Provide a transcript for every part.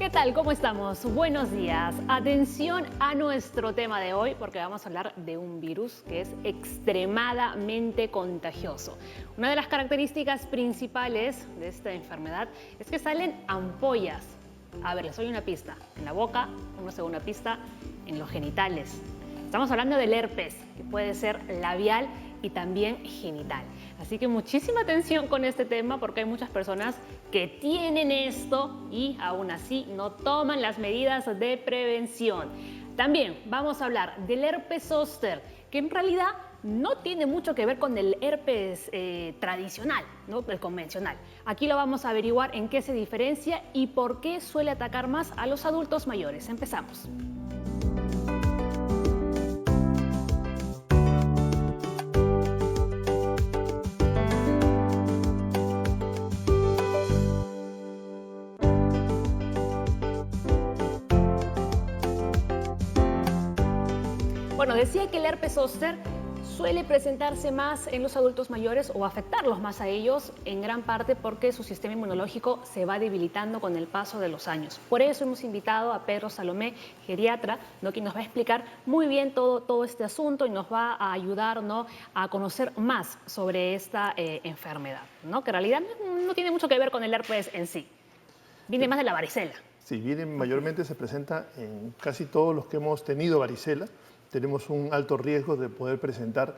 ¿Qué tal? ¿Cómo estamos? Buenos días. Atención a nuestro tema de hoy porque vamos a hablar de un virus que es extremadamente contagioso. Una de las características principales de esta enfermedad es que salen ampollas. A ver, les doy una pista. En la boca, una segunda pista, en los genitales. Estamos hablando del herpes, que puede ser labial y también genital. Así que muchísima atención con este tema porque hay muchas personas que tienen esto y aún así no toman las medidas de prevención. También vamos a hablar del herpes zóster, que en realidad no tiene mucho que ver con el herpes tradicional, ¿no? El convencional. Aquí lo vamos a averiguar en qué se diferencia y por qué suele atacar más a los adultos mayores. Empezamos. Bueno, decía que el herpes zóster suele presentarse más en los adultos mayores o afectarlos más a ellos en gran parte porque su sistema inmunológico se va debilitando con el paso de los años. Por eso hemos invitado a Pedro Salomé, geriatra, ¿no?, quien nos va a explicar muy bien todo este asunto y nos va a ayudar, ¿no?, a conocer más sobre esta enfermedad, ¿no?, que en realidad no tiene mucho que ver con el herpes en sí, viene más de la varicela. Sí, mayormente se presenta en casi todos los que hemos tenido varicela. Tenemos un alto riesgo de poder presentar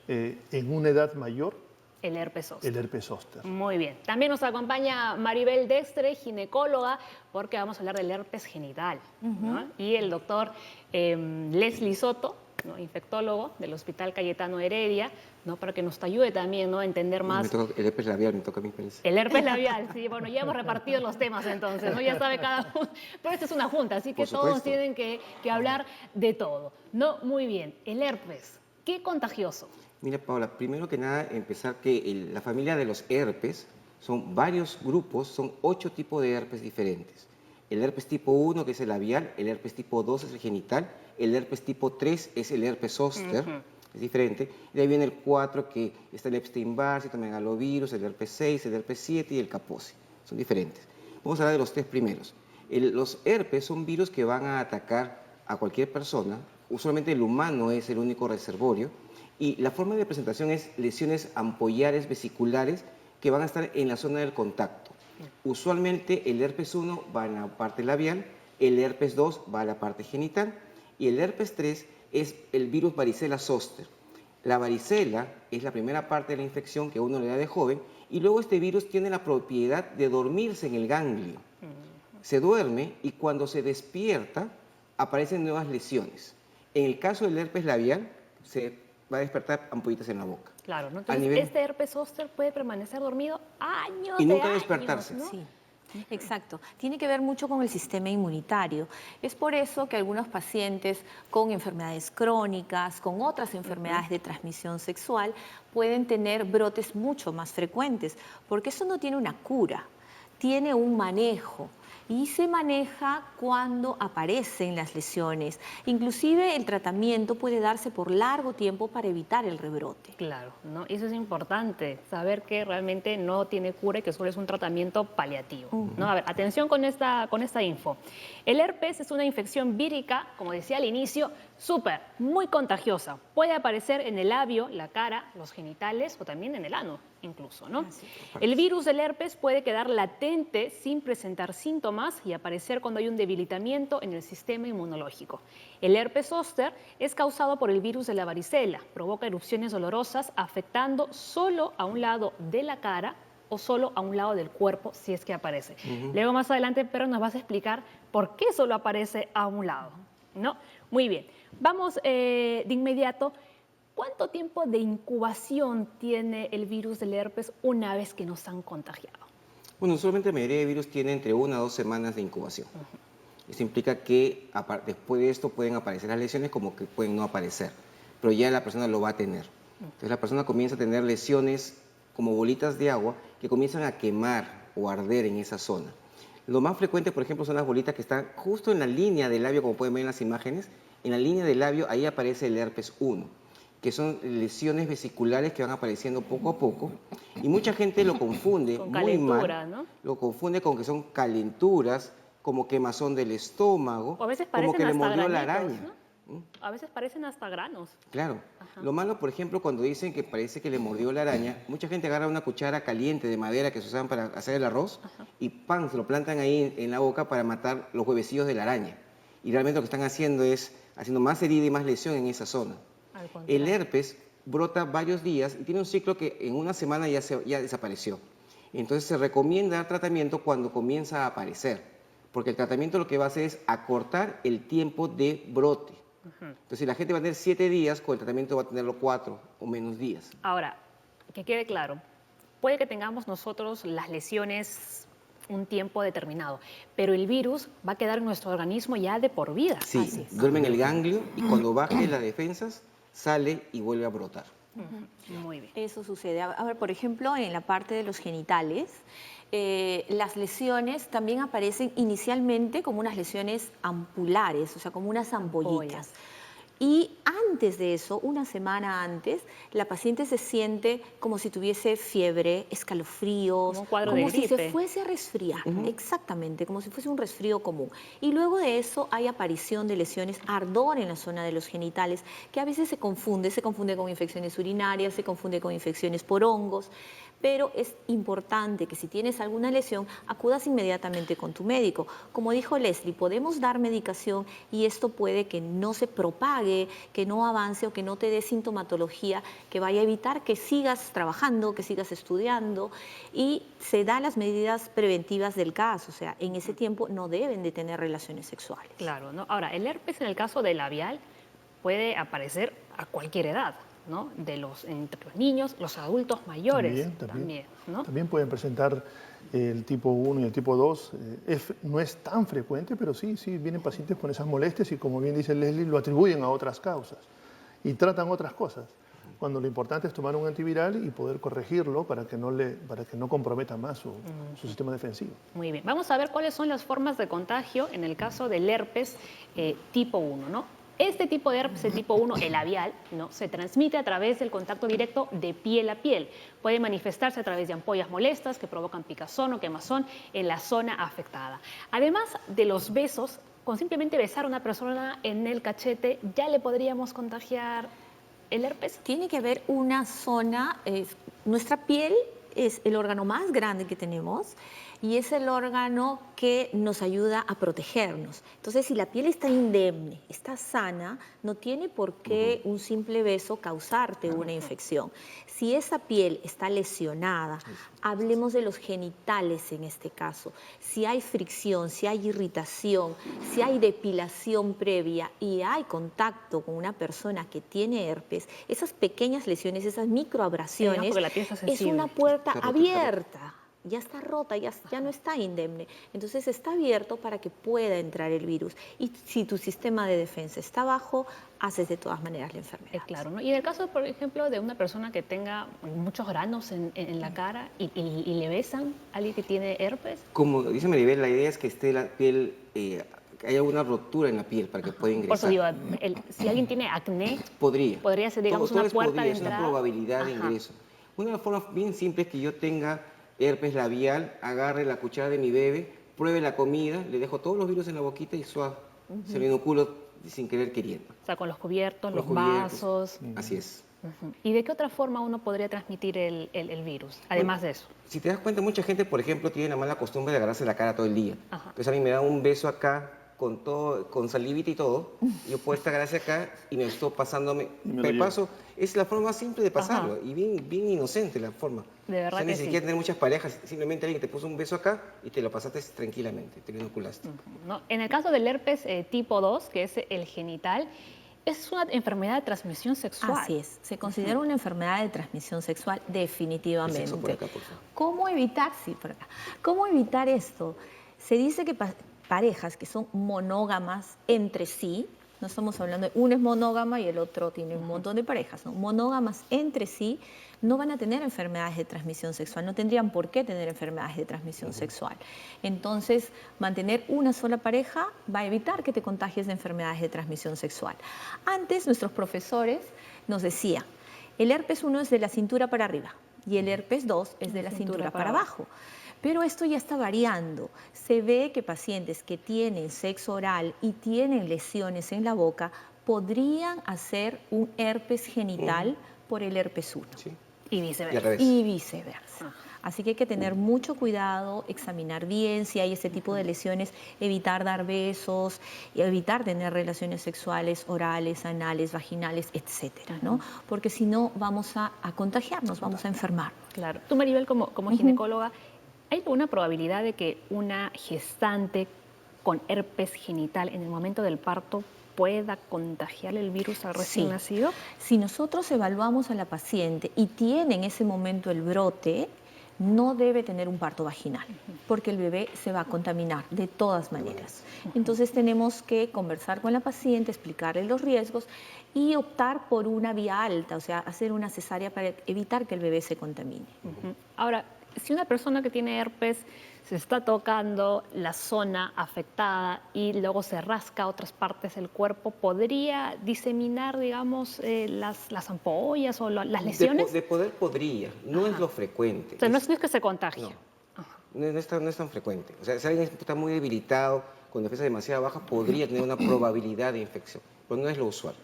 en una edad mayor el herpes zóster. El herpes zóster. Muy bien. También nos acompaña Maribel Dextre, ginecóloga, porque vamos a hablar del herpes genital, ¿no? Y el doctor Leslie Soto, ¿no?, infectólogo del Hospital Cayetano Heredia, ¿no?, para que nos ayude también, ¿no?, a entender más. El herpes labial me toca a mí, parece. El herpes labial, sí, bueno, ya hemos repartido los temas entonces, ¿no? Ya sabe cada uno. Pero esta es una junta, así que todos tienen que hablar de todo. No, muy bien. El herpes, ¿qué contagioso? Mira, Paola, primero que nada, empezar que la familia de los herpes son varios grupos, son 8 tipos de herpes diferentes. El herpes tipo 1, que es el labial, el herpes tipo 2 es el genital, el herpes tipo 3 es el herpes zóster, es diferente. Y de ahí viene el 4, que está el Epstein-Barr, citomegalovirus, el herpes 6, el herpes 7 y el Kaposi. Son diferentes. Vamos a hablar de los 3 primeros. Los herpes son virus que van a atacar a cualquier persona. Usualmente el humano es el único reservorio. Y la forma de presentación es lesiones ampollares vesiculares que van a estar en la zona del contacto. Usualmente el herpes 1 va en la parte labial, el herpes 2 va a la parte genital y el herpes 3 es el virus varicela zóster. La varicela es la primera parte de la infección que uno le da de joven y luego este virus tiene la propiedad de dormirse en el ganglio. Se duerme y cuando se despierta aparecen nuevas lesiones. En el caso del herpes labial se va a despertar ampollitas en la boca. Claro, ¿no? Entonces este herpes zóster puede permanecer dormido años y nunca de despertarse. Años, ¿no? Sí. Exacto, tiene que ver mucho con el sistema inmunitario. Es por eso que algunos pacientes con enfermedades crónicas, con otras enfermedades de transmisión sexual, pueden tener brotes mucho más frecuentes, porque eso no tiene una cura, tiene un manejo. Y se maneja cuando aparecen las lesiones. Inclusive el tratamiento puede darse por largo tiempo para evitar el rebrote. Claro, ¿no? Eso es importante, saber que realmente no tiene cura y que solo es un tratamiento paliativo, ¿no? A ver, atención con esta info. El herpes es una infección vírica, como decía al inicio, muy contagiosa. Puede aparecer en el labio, la cara, los genitales o también en el ano, incluso, ¿no? El virus del herpes puede quedar latente sin presentar síntomas y aparecer cuando hay un debilitamiento en el sistema inmunológico. El herpes zóster es causado por el virus de la varicela, provoca erupciones dolorosas afectando solo a un lado de la cara o solo a un lado del cuerpo si es que aparece. Luego más adelante, pero nos vas a explicar por qué solo aparece a un lado, ¿no? Muy bien, vamos de inmediato. ¿Cuánto tiempo de incubación tiene el virus del herpes una vez que nos han contagiado? Bueno, usualmente la mayoría de virus tiene entre 1 a 2 semanas de incubación. Eso implica que después de esto pueden aparecer las lesiones como que pueden no aparecer, pero ya la persona lo va a tener. Entonces la persona comienza a tener lesiones como bolitas de agua que comienzan a quemar o arder en esa zona. Lo más frecuente, por ejemplo, son las bolitas que están justo en la línea del labio, como pueden ver en las imágenes. En la línea del labio, ahí aparece el herpes 1, que son lesiones vesiculares que van apareciendo poco a poco. Y mucha gente lo confunde con muy calentura, mal, ¿no? lo confunde con que son calenturas como quemazón del estómago, O a veces como parecen que le hasta mordió la granitos, araña. ¿no? A veces parecen hasta granos. Claro. Ajá. Lo malo, por ejemplo, cuando dicen que parece que le mordió la araña, mucha gente agarra una cuchara caliente de madera que se usaban para hacer el arroz y ¡pam! Se lo plantan ahí en la boca para matar los huevecillos de la araña. Y realmente lo que están haciendo es haciendo más herida y más lesión en esa zona. Al contrario. El herpes brota varios días y tiene un ciclo que en una semana ya desapareció. Entonces se recomienda dar tratamiento cuando comienza a aparecer, porque el tratamiento lo que va a hacer es acortar el tiempo de brote. Entonces, si la gente va a tener 7 días, con el tratamiento va a tenerlo 4 o menos días. Ahora, que quede claro, puede que tengamos nosotros las lesiones un tiempo determinado, pero el virus va a quedar en nuestro organismo ya de por vida. Sí, Así es. duerme en el ganglio y cuando baje las defensas, sale y vuelve a brotar. Muy bien. Eso sucede. A ver, por ejemplo, en la parte de los genitales, las lesiones también aparecen inicialmente como unas lesiones ampulares, o sea, como unas ampollitas. Y antes de eso, una semana antes, la paciente se siente como si tuviese fiebre, escalofríos, Como un cuadro como de si se gripe. fuese a resfriar, exactamente, como si fuese un resfrío común. Y luego de eso hay aparición de lesiones, ardor en la zona de los genitales, que a veces se confunde con infecciones urinarias, se confunde con infecciones por hongos. Pero es importante que si tienes alguna lesión, acudas inmediatamente con tu médico. Como dijo Leslie, podemos dar medicación y esto puede que no se propague, que no avance o que no te dé sintomatología, que vaya a evitar que sigas trabajando, que sigas estudiando y se dan las medidas preventivas del caso. O sea, en ese tiempo no deben de tener relaciones sexuales. Claro, ¿no? Ahora, el herpes en el caso del labial puede aparecer a cualquier edad, ¿no? Entre los niños, los adultos mayores también, ¿no? También pueden presentar el tipo 1 y el tipo 2. No es tan frecuente, pero sí vienen pacientes con esas molestias y, como bien dice Leslie, lo atribuyen a otras causas y tratan otras cosas, cuando lo importante es tomar un antiviral y poder corregirlo para que no comprometa más su sistema defensivo. Muy bien. Vamos a ver cuáles son las formas de contagio en el caso del herpes tipo 1, ¿no? Este tipo de herpes, el tipo 1, el labial, ¿no? Se transmite a través del contacto directo de piel a piel. Puede manifestarse a través de ampollas molestas que provocan picazón o quemazón en la zona afectada. Además de los besos, con simplemente besar a una persona en el cachete, ya le podríamos contagiar el herpes. Tiene que haber una zona, nuestra piel es el órgano más grande que tenemos y es el órgano que nos ayuda a protegernos. Entonces, si la piel está indemne, está sana, no tiene por qué un simple beso causarte una infección. Si esa piel está lesionada, hablemos de los genitales en este caso, si hay fricción, si hay irritación, si hay depilación previa y hay contacto con una persona que tiene herpes, esas pequeñas lesiones, esas microabrasiones, porque la piel está es sensible. una puerta Está rota, abierta. Ya está rota, ya no está indemne. Entonces está abierto para que pueda entrar el virus. Y si tu sistema de defensa está bajo, haces de todas maneras la enfermedad. Claro, ¿no? Y en el caso, por ejemplo, de una persona que tenga muchos granos en la cara y le besan a alguien que tiene herpes. Como dice Maribel, la idea es que esté la piel, que haya una rotura en la piel para que pueda Por eso ingresar. digo, si alguien tiene acné, Podría ser, digamos, Todo una es puerta podría, de es una entrada. probabilidad de Ajá. ingreso. Una de las formas bien simples es que yo tenga herpes labial, agarre la cuchara de mi bebé, pruebe la comida, le dejo todos los virus en la boquita y suave, se lo inoculo sin querer queriendo. O sea, con los cubiertos, los cubiertos. vasos. Así es. ¿Y de qué otra forma uno podría transmitir el virus, además de eso? Si te das cuenta, mucha gente, por ejemplo, tiene la mala costumbre de agarrarse la cara todo el día. Ajá. Entonces a mí me dan un beso acá, con salivita y todo, yo puedo estar agarrarse acá y me estoy pasándome. me lo Me llevo. paso, es la forma más simple de pasarlo Ajá. y bien inocente la forma. De verdad O sea, que ni sí. siquiera tener muchas parejas, simplemente alguien te puso un beso acá y te lo pasaste tranquilamente, te lo inoculaste. ¿No? En el caso del herpes tipo 2, que es el genital, es una enfermedad de transmisión sexual. Así es, se considera una enfermedad de transmisión sexual definitivamente. El sexo por acá, por favor. ¿Cómo evitar? Sí, por acá. ¿Cómo evitar esto? Se dice que parejas que son monógamas entre sí, no estamos hablando de uno es monógama y el otro tiene un montón de parejas, ¿no? Monógamas entre sí no van a tener enfermedades de transmisión sexual, no tendrían por qué tener enfermedades de transmisión sexual. Entonces, mantener una sola pareja va a evitar que te contagies de enfermedades de transmisión sexual. Antes, nuestros profesores nos decían, el herpes 1 es de la cintura para arriba y el herpes 2 es de la cintura para abajo. Pero esto ya está variando. Se ve que pacientes que tienen sexo oral y tienen lesiones en la boca podrían hacer un herpes genital por el herpes 1. Sí. Y Y al viceversa. revés. Y viceversa. Así que hay que tener mucho cuidado, examinar bien si hay ese tipo de lesiones, evitar dar besos, y evitar tener relaciones sexuales orales, anales, vaginales, etcétera, ¿no? Porque si no vamos a contagiarnos, vamos a enfermar. Claro. Tú, Maribel, como ginecóloga, ¿hay alguna probabilidad de que una gestante con herpes genital en el momento del parto pueda contagiarle el virus al recién Sí. nacido? Si nosotros evaluamos a la paciente y tiene en ese momento el brote, no debe tener un parto vaginal, porque el bebé se va a contaminar de todas maneras. Entonces tenemos que conversar con la paciente, explicarle los riesgos y optar por una vía alta, o sea, hacer una cesárea para evitar que el bebé se contamine. Ujú. Ahora, si una persona que tiene herpes se está tocando la zona afectada y luego se rasca otras partes del cuerpo, ¿podría diseminar, digamos, las ampollas o las lesiones? De poder podría, no es lo frecuente. O sea, no es que se contagie. No es tan frecuente. O sea, si alguien está muy debilitado, con defensa demasiado baja, podría tener una probabilidad de infección, pero no es lo usual.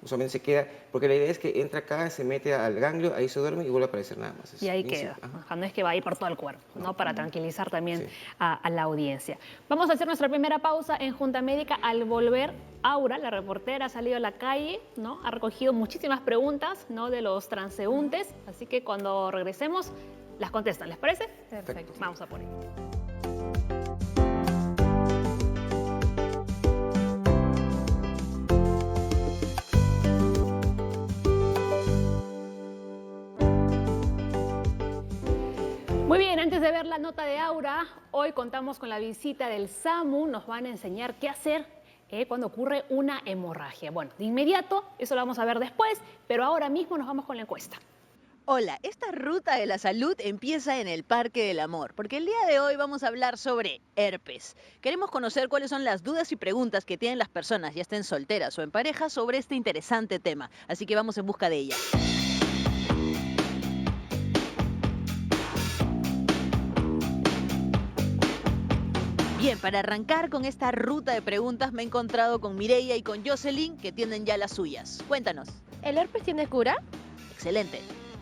Usualmente se queda, porque la idea es que entra acá, se mete al ganglio, ahí se duerme y vuelve a aparecer nada más. Es Y ahí bien queda. simple. Ajá. Ajá, no es que va a ir por todo el cuerpo, ¿no? Para tranquilizar también Sí. a la audiencia. Vamos a hacer nuestra primera pausa en Junta Médica. Al volver, Aura, la reportera, ha salido a la calle, ¿no? Ha recogido muchísimas preguntas, ¿no? De los transeúntes. Así que cuando regresemos, las contestan. ¿Les parece? Perfecto. Vamos a por ello. Muy bien, antes de ver la nota de Aura, hoy contamos con la visita del SAMU. Nos van a enseñar qué hacer cuando ocurre una hemorragia. Bueno, de inmediato, eso lo vamos a ver después, pero ahora mismo nos vamos con la encuesta. Hola, esta ruta de la salud empieza en el Parque del Amor, porque el día de hoy vamos a hablar sobre herpes. Queremos conocer cuáles son las dudas y preguntas que tienen las personas, ya estén solteras o en pareja, sobre este interesante tema. Así que vamos en busca de ellas. Bien, para arrancar con esta ruta de preguntas me he encontrado con Mireia y con Jocelyn, que tienen ya las suyas. Cuéntanos. ¿El herpes tiene cura? Excelente.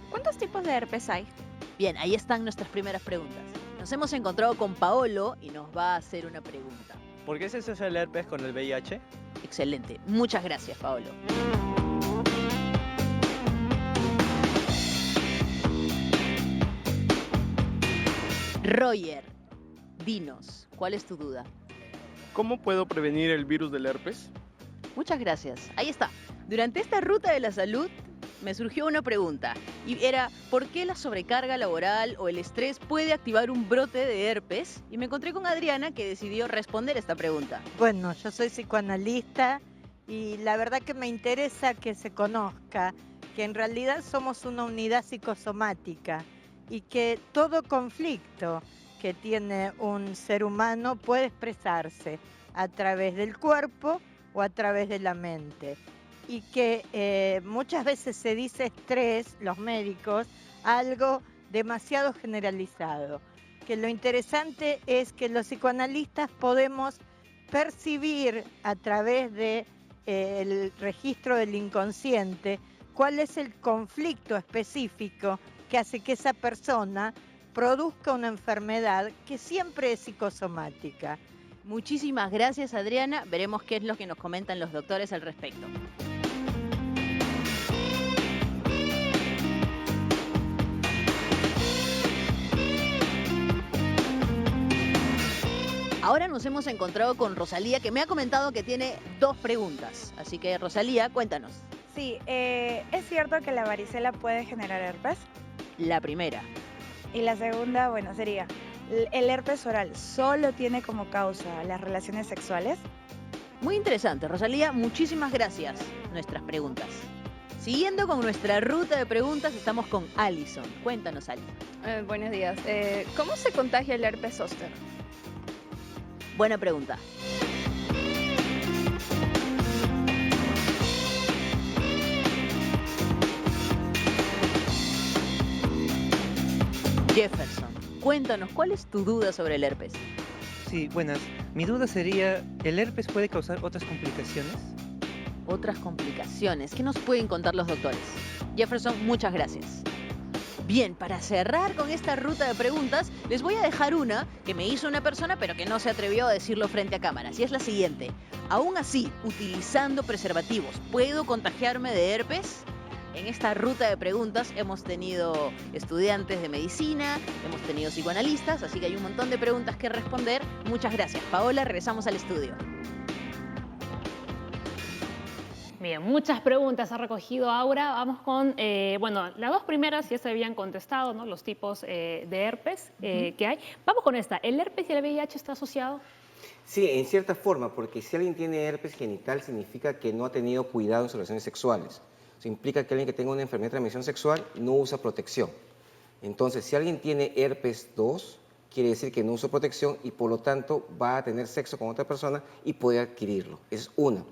¿Cuántos tipos de herpes hay? Bien, ahí están nuestras primeras preguntas. Nos hemos encontrado con Paolo y nos va a hacer una pregunta. ¿Por qué se asocia el herpes con el VIH? Excelente. Muchas gracias, Paolo. Roger, dinos, ¿cuál es tu duda? ¿Cómo puedo prevenir el virus del herpes? Muchas gracias. Ahí está. Durante esta ruta de la salud me surgió una pregunta y era ¿por qué la sobrecarga laboral o el estrés puede activar un brote de herpes? Y me encontré con Adriana que decidió responder esta pregunta. Bueno, yo soy psicoanalista y la verdad que me interesa que se conozca que en realidad somos una unidad psicosomática y que todo conflicto que tiene un ser humano puede expresarse a través del cuerpo o a través de la mente. Y que muchas veces se dice estrés, los médicos, algo demasiado generalizado. Que lo interesante es que los psicoanalistas podemos percibir a través del registro del inconsciente cuál es el conflicto específico que hace que esa persona produzca una enfermedad que siempre es psicosomática. Muchísimas gracias, Adriana. Veremos qué es lo que nos comentan los doctores al respecto. Ahora nos hemos encontrado con Rosalía, que me ha comentado que tiene 2 preguntas. Así que, Rosalía, cuéntanos. Sí, ¿es cierto que la varicela puede generar herpes? La primera. Y la segunda, bueno, sería, ¿el herpes oral solo tiene como causa las relaciones sexuales? Muy interesante, Rosalía. Muchísimas gracias. Nuestras preguntas. Siguiendo con nuestra ruta de preguntas, estamos con Alison. Cuéntanos, Alison. Buenos días. ¿Cómo se contagia el herpes zóster? Buena pregunta. Jefferson. Cuéntanos, ¿cuál es tu duda sobre el herpes? Sí, buenas. Mi duda sería, ¿el herpes puede causar otras complicaciones? Otras complicaciones. ¿Qué nos pueden contar los doctores? Jefferson, muchas gracias. Bien, para cerrar con esta ruta de preguntas, les voy a dejar una que me hizo una persona pero que no se atrevió a decirlo frente a cámaras. Y es la siguiente. Aún así, utilizando preservativos, ¿puedo contagiarme de herpes? En esta ruta de preguntas hemos tenido estudiantes de medicina, hemos tenido psicoanalistas, así que hay un montón de preguntas que responder. Muchas gracias. Paola, regresamos al estudio. Bien, muchas preguntas ha recogido Aura. Vamos con, bueno, las dos primeras ya se habían contestado, ¿no? Los tipos de herpes que hay. Vamos con esta. ¿El herpes y el VIH está asociado? Sí, en cierta forma, porque si alguien tiene herpes genital significa que no ha tenido cuidado en sus relaciones sexuales. Eso implica que alguien que tenga una enfermedad de transmisión sexual no usa protección. Entonces, si alguien tiene herpes 2, quiere decir que no usa protección y por lo tanto va a tener sexo con otra persona y puede adquirirlo. Esa es una.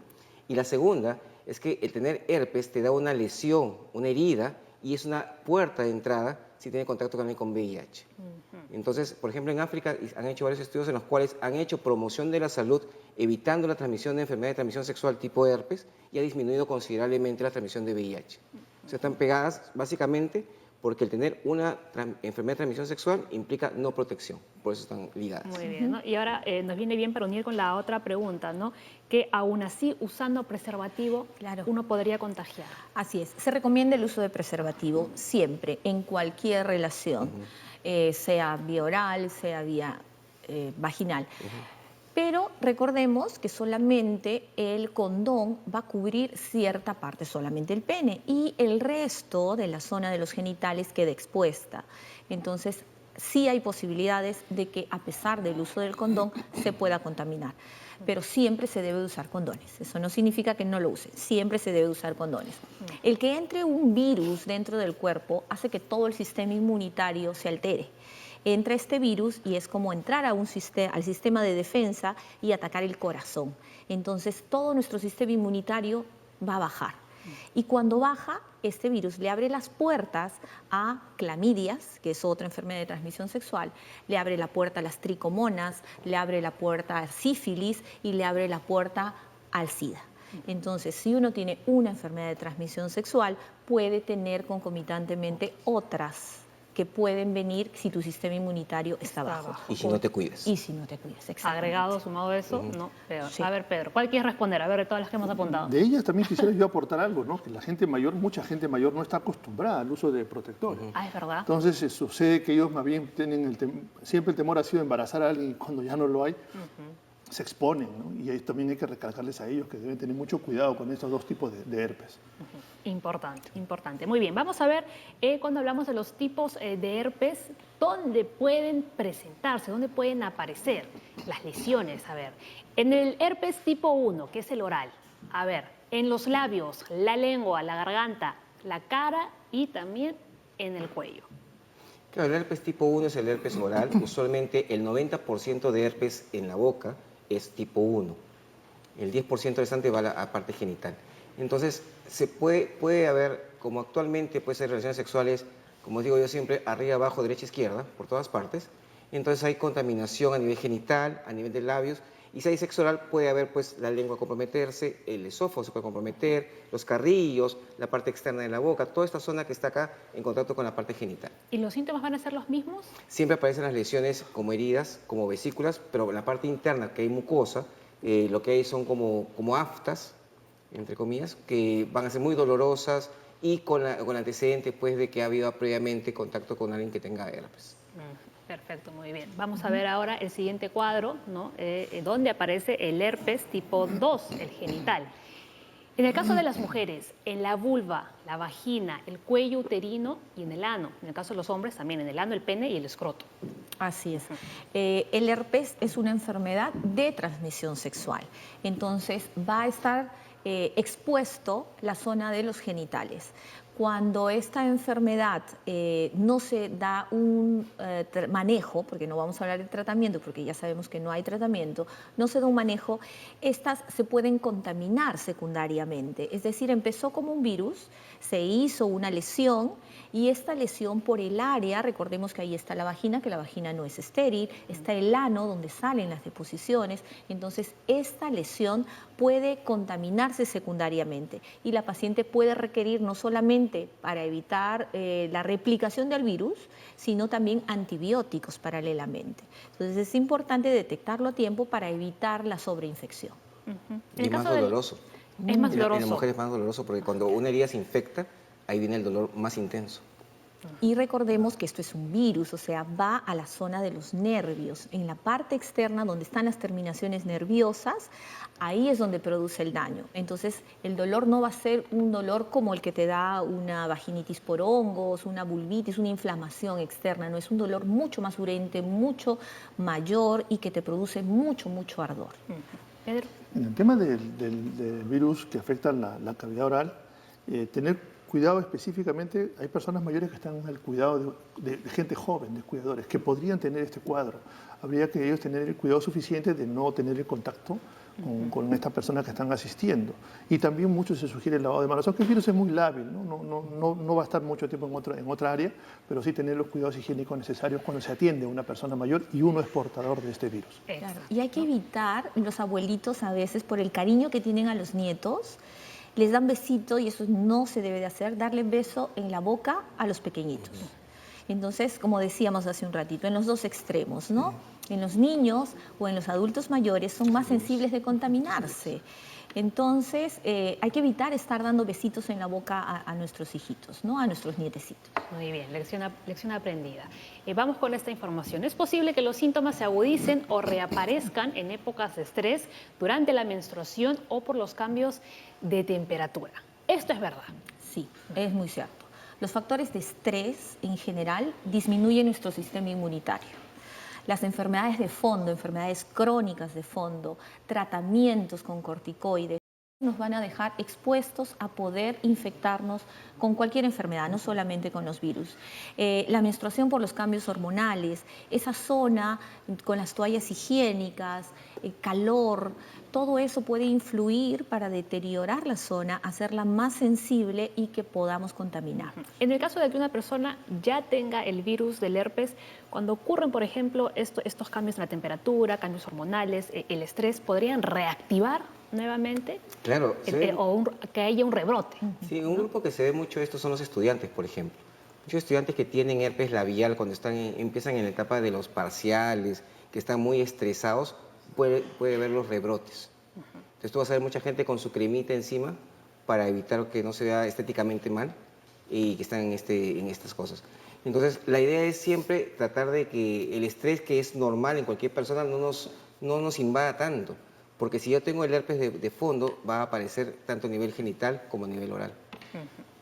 Y la segunda es que el tener herpes te da una lesión, una herida, y es una puerta de entrada si tiene contacto con alguien con VIH. Entonces, por ejemplo, en África han hecho varios estudios en los cuales han hecho promoción de la salud, evitando la transmisión de enfermedades de transmisión sexual tipo herpes, y ha disminuido considerablemente la transmisión de VIH. O sea, están pegadas básicamente porque el tener una enfermedad de transmisión sexual implica no protección, por eso están ligadas. Muy bien, ¿no? Y ahora nos viene bien para unir con la otra pregunta, ¿no? Que aún así, usando preservativo, uno podría contagiar. Así es, se recomienda el uso de preservativo siempre, en cualquier relación, sea vía oral, sea vía vaginal. Pero recordemos que solamente el condón va a cubrir cierta parte, solamente el pene, y el resto de la zona de los genitales queda expuesta. Entonces, sí hay posibilidades de que a pesar del uso del condón se pueda contaminar. Pero siempre se debe usar condones. Eso no significa que no lo use, siempre se debe usar condones. El que entre un virus dentro del cuerpo hace que todo el sistema inmunitario se altere. Entra este virus y es como entrar a al sistema de defensa y atacar el corazón. Entonces todo nuestro sistema inmunitario va a bajar. Y cuando baja, este virus le abre las puertas a clamidias, que es otra enfermedad de transmisión sexual, le abre la puerta a las tricomonas, le abre la puerta al sífilis y le abre la puerta al SIDA. Entonces, si uno tiene una enfermedad de transmisión sexual, puede tener concomitantemente otras que pueden venir si tu sistema inmunitario está bajo. Y si no te cuidas. Y si no te cuidas, exactamente. Agregado, sumado eso, no, peor. Sí. A ver, Pedro, ¿cuál quieres responder? A ver, de todas las que hemos apuntado. De ellas también quisiera yo aportar algo, ¿no? Que la gente mayor, mucha gente mayor no está acostumbrada al uso de protectores. Ah, es verdad. Entonces sucede que ellos más bien tienen siempre el temor ha sido embarazar a alguien y cuando ya no lo hay, se exponen, ¿no? Y ahí también hay que recalcarles a ellos que deben tener mucho cuidado con estos dos tipos de herpes. Importante, importante. Muy bien, vamos a ver cuando hablamos de los tipos de herpes, ¿dónde pueden presentarse? ¿Dónde pueden aparecer las lesiones? A ver, en el herpes tipo 1, que es el oral, a ver, en los labios, la lengua, la garganta, la cara y también en el cuello. Claro, el herpes tipo 1 es el herpes oral. Usualmente el 90% de herpes en la boca es tipo 1. El 10% restante va a la parte genital. Entonces, se puede haber, como actualmente puede ser relaciones sexuales, como digo yo siempre, arriba, abajo, derecha, izquierda, por todas partes. Entonces hay contaminación a nivel genital, a nivel de labios. Y si hay sexo oral, puede haber pues la lengua comprometerse, el esófago se puede comprometer, los carrillos, la parte externa de la boca, toda esta zona que está acá en contacto con la parte genital. ¿Y los síntomas van a ser los mismos? Siempre aparecen las lesiones como heridas, como vesículas, pero en la parte interna, que hay mucosa, lo que hay son como aftas, entre comillas, que van a ser muy dolorosas y con antecedentes pues, de que ha habido previamente contacto con alguien que tenga herpes. Perfecto, muy bien. Vamos a ver ahora el siguiente cuadro, ¿no? Donde aparece el herpes tipo 2, el genital. En el caso de las mujeres, en la vulva, la vagina, el cuello uterino y en el ano. En el caso de los hombres, también en el ano, el pene y el escroto. Así es. El herpes es una enfermedad de transmisión sexual. Entonces va a estar expuesto la zona de los genitales. Cuando esta enfermedad no se da un manejo, porque no vamos a hablar de tratamiento, porque ya sabemos que no hay tratamiento, no se da un manejo, estas se pueden contaminar secundariamente. Es decir, empezó como un virus, se hizo una lesión y esta lesión por el área, recordemos que ahí está la vagina, que la vagina no es estéril, está el ano donde salen las deposiciones, entonces esta lesión puede contaminarse secundariamente y la paciente puede requerir no solamente para evitar la replicación del virus, sino también antibióticos paralelamente. Entonces es importante detectarlo a tiempo para evitar la sobreinfección. Y es más doloroso. Es más En la doloroso. mujer es más doloroso porque cuando una herida se infecta, ahí viene el dolor más intenso. Y recordemos que esto es un virus, o sea, va a la zona de los nervios. En la parte externa, donde están las terminaciones nerviosas, ahí es donde produce el daño. Entonces, el dolor no va a ser un dolor como el que te da una vaginitis por hongos, una vulvitis, una inflamación externa. No, es un dolor mucho más urente, mucho mayor y que te produce mucho, mucho ardor. Pedro. En el tema del virus que afecta la cavidad oral, tener cuidado específicamente, hay personas mayores que están al cuidado de gente joven, de cuidadores, que podrían tener este cuadro. Habría que ellos tener el cuidado suficiente de no tener el contacto con estas personas que están asistiendo. Y también mucho se sugiere el lavado de manos, aunque el virus es muy lábil, no va a estar mucho tiempo en otra área, pero sí tener los cuidados higiénicos necesarios cuando se atiende a una persona mayor y uno es portador de este virus. Claro. Y hay que evitar, los abuelitos a veces, por el cariño que tienen a los nietos, les dan besito, y eso no se debe de hacer, darle beso en la boca a los pequeñitos. Entonces, como decíamos hace un ratito, en los dos extremos, ¿no? En los niños o en los adultos mayores son más sensibles de contaminarse. Entonces, hay que evitar estar dando besitos en la boca a nuestros hijitos, ¿no? A nuestros nietecitos. Muy bien, lección aprendida. Vamos con esta información. ¿Es posible que los síntomas se agudicen o reaparezcan en épocas de estrés, durante la menstruación o por los cambios de temperatura? Esto es verdad. Sí, es muy cierto. Los factores de estrés en general disminuyen nuestro sistema inmunitario. Las enfermedades de fondo, enfermedades crónicas de fondo, tratamientos con corticoides, nos van a dejar expuestos a poder infectarnos con cualquier enfermedad, no solamente con los virus. La menstruación por los cambios hormonales, esa zona con las toallas higiénicas, calor, todo eso puede influir para deteriorar la zona, hacerla más sensible y que podamos contaminar. En el caso de que una persona ya tenga el virus del herpes, cuando ocurren, por ejemplo, estos cambios en la temperatura, cambios hormonales, el estrés, ¿podrían reactivar nuevamente? Claro. Que haya un rebrote. Sí, un grupo que se ve mucho esto son los estudiantes, por ejemplo. Muchos estudiantes que tienen herpes labial cuando empiezan en la etapa de los parciales, que están muy estresados, puede ver los rebrotes. Entonces tú vas a ver mucha gente con su cremita encima para evitar que no se vea estéticamente mal y que están en estas cosas. Entonces la idea es siempre tratar de que el estrés, que es normal en cualquier persona, no nos invada tanto. Porque si yo tengo el herpes de fondo, va a aparecer tanto a nivel genital como a nivel oral.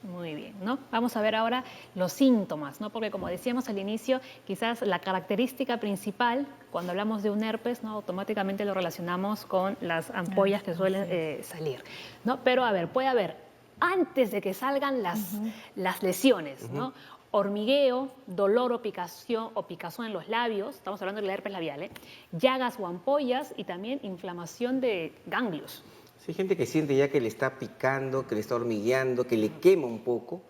Muy bien, ¿no? Vamos a ver ahora los síntomas, ¿no? Porque como decíamos al inicio, quizás la característica principal, cuando hablamos de un herpes, ¿no? Automáticamente lo relacionamos con las ampollas que suelen salir, ¿no? Pero a ver, puede haber, antes de que salgan las lesiones, ¿no? Hormigueo, dolor o picazón en los labios, estamos hablando del herpes labial, llagas o ampollas y también inflamación de ganglios. Sí, hay gente que siente ya que le está picando, que le está hormigueando, que le quema un poco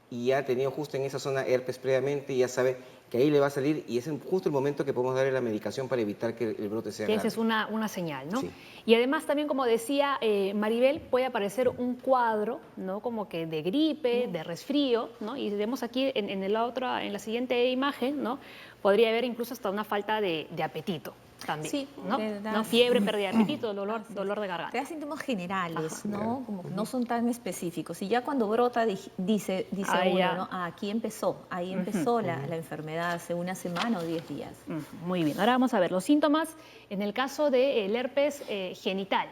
y ya ha tenido justo en esa zona herpes previamente y ya sabe que ahí le va a salir y es justo el momento que podemos darle la medicación para evitar que el brote sea grave. Esa es una señal, ¿no? Sí. Y además también, como decía Maribel, puede aparecer un cuadro, ¿no? Como que de gripe, de resfrío, ¿no? Y vemos aquí en la siguiente imagen, ¿no? Podría haber incluso hasta una falta de apetito también, Sí, ¿no? Fiebre, pérdida de apetito, dolor de garganta. Te da síntomas generales, ¿no? Como que no son tan específicos. Y ya cuando brota, dice Ahí uno, ya. ¿no? Aquí empezó, la enfermedad hace una semana o 10 días. Muy bien, ahora vamos a ver los síntomas en el caso del herpes genital.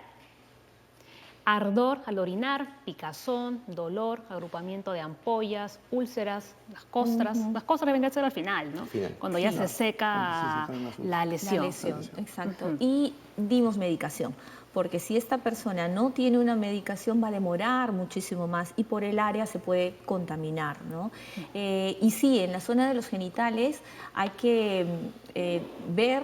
ardor al orinar, picazón, dolor, agrupamiento de ampollas, úlceras, las costras. Las costras deben de ser al final, ¿no? Final. Cuando ya Sí. se seca Cuando se secan las la lesión. La lesión, exacto. Y dimos medicación, porque si esta persona no tiene una medicación va a demorar muchísimo más y por el área se puede contaminar, ¿no? Y sí, en la zona de los genitales hay que ver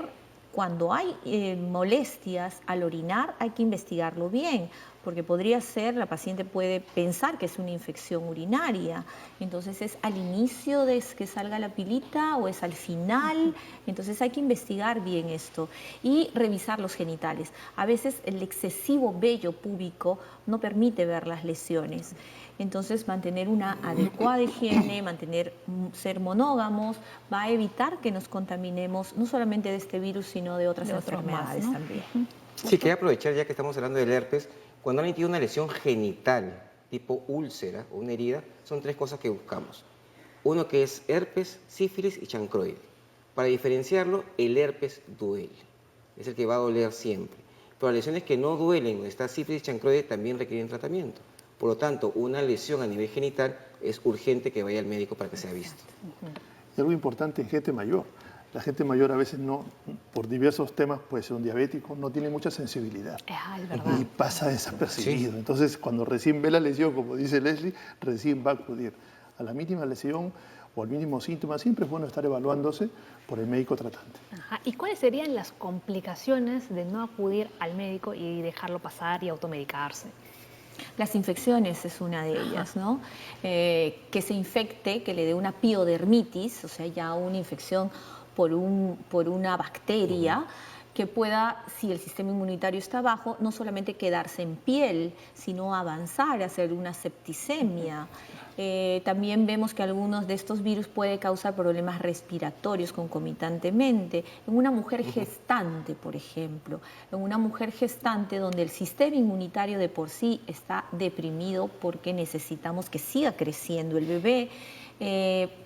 cuando hay molestias al orinar, hay que investigarlo bien, porque podría ser, la paciente puede pensar que es una infección urinaria. Entonces, ¿es al inicio de que salga la pilita o es al final? Entonces, hay que investigar bien esto y revisar los genitales. A veces, el excesivo vello púbico no permite ver las lesiones. Entonces, mantener una adecuada higiene, ser monógamos, va a evitar que nos contaminemos no solamente de este virus, sino de otras enfermedades también. Sí, quería aprovechar ya que estamos hablando del herpes. Cuando alguien tiene una lesión genital, tipo úlcera o una herida, son 3 cosas que buscamos. Uno que es herpes, sífilis y chancroide. Para diferenciarlo, el herpes duele. Es el que va a doler siempre. Pero las lesiones que no duelen, donde está sífilis y chancroide, también requieren tratamiento. Por lo tanto, una lesión a nivel genital es urgente que vaya al médico para que sea visto. Y algo importante en gente mayor. La gente mayor a veces no, por diversos temas, puede ser un diabético, no tiene mucha sensibilidad. Es verdad. Y pasa desapercibido. Sí. Entonces, cuando recién ve la lesión, como dice Leslie, recién va a acudir. A la mínima lesión o al mínimo síntoma, siempre es bueno estar evaluándose por el médico tratante. Ajá. ¿Y cuáles serían las complicaciones de no acudir al médico y dejarlo pasar y automedicarse? Las infecciones es una de ellas, ¿no? Que se infecte, que le dé una piodermitis, o sea, ya una infección por una bacteria, que pueda, si el sistema inmunitario está bajo, no solamente quedarse en piel, sino avanzar, hacer una septicemia. También vemos que algunos de estos virus pueden causar problemas respiratorios concomitantemente. En una mujer gestante, por ejemplo, en una mujer gestante donde el sistema inmunitario de por sí está deprimido porque necesitamos que siga creciendo el bebé,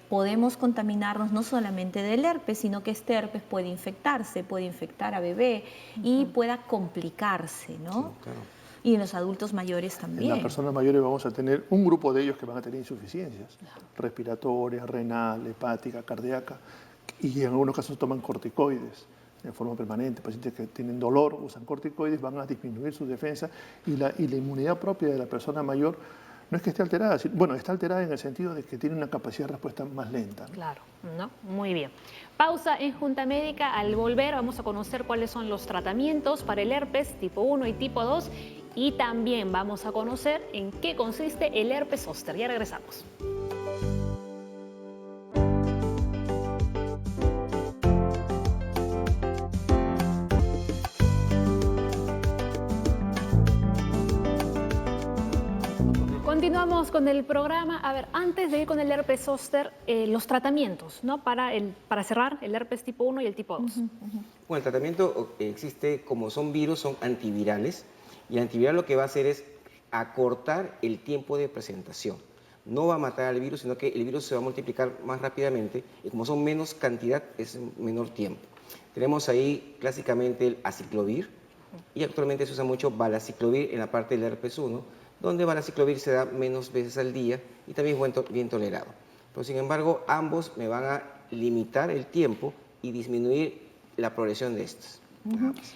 podemos contaminarnos no solamente del herpes, sino que este herpes puede infectarse, puede infectar a bebé y pueda complicarse, ¿no? Sí, claro. Y en los adultos mayores En también. las personas mayores vamos a tener un grupo de ellos que van a tener insuficiencias respiratorias, renal, hepática, cardíaca, y en algunos casos toman corticoides de forma permanente. Pacientes que tienen dolor, usan corticoides, van a disminuir su defensa y la inmunidad propia de la persona mayor no es que esté alterada, bueno, está alterada en el sentido de que tiene una capacidad de respuesta más lenta, ¿no? Claro, ¿no? Muy bien. Pausa en Junta Médica. Al volver vamos a conocer cuáles son los tratamientos para el herpes tipo 1 y tipo 2 y también vamos a conocer en qué consiste el herpes zóster. Ya regresamos. Continuamos con el programa. A ver, antes de ir con el herpes zóster, los tratamientos, ¿no? Para cerrar, el herpes tipo 1 y el tipo 2. Bueno, el tratamiento existe, como son virus, son antivirales, y el antiviral lo que va a hacer es acortar el tiempo de presentación. No va a matar al virus, sino que el virus se va a multiplicar más rápidamente, y como son menos cantidad, es menor tiempo. Tenemos ahí clásicamente el aciclovir, y actualmente se usa mucho valaciclovir en la parte del herpes 1, donde valaciclovir se da menos veces al día y también es bien tolerado. Pero sin embargo, ambos me van a limitar el tiempo y disminuir la progresión de estos.